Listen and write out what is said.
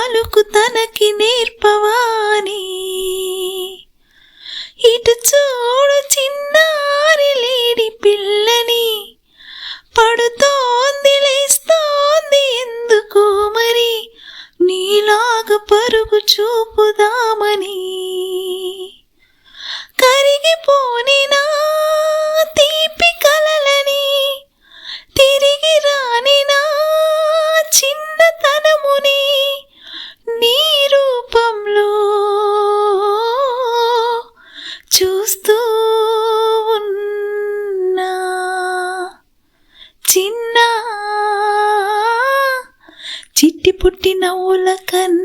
పలుకు తనకి నేర్పవాని. ఇటు చూడు చిన్నారి లేడి పిల్లని, పడుతోంది లేస్తోంది ఎందుకో మరి, నీలాగా పరుగు చూపుదామని. కరిగిపోని నా తీపి కలలని, తిరిగి రాని నా చిన్నతనముని, నీ రూపంలో చూస్తూ ఉన్నా. చిన్న చిట్టి పుట్టి నవ్వుల కన్నా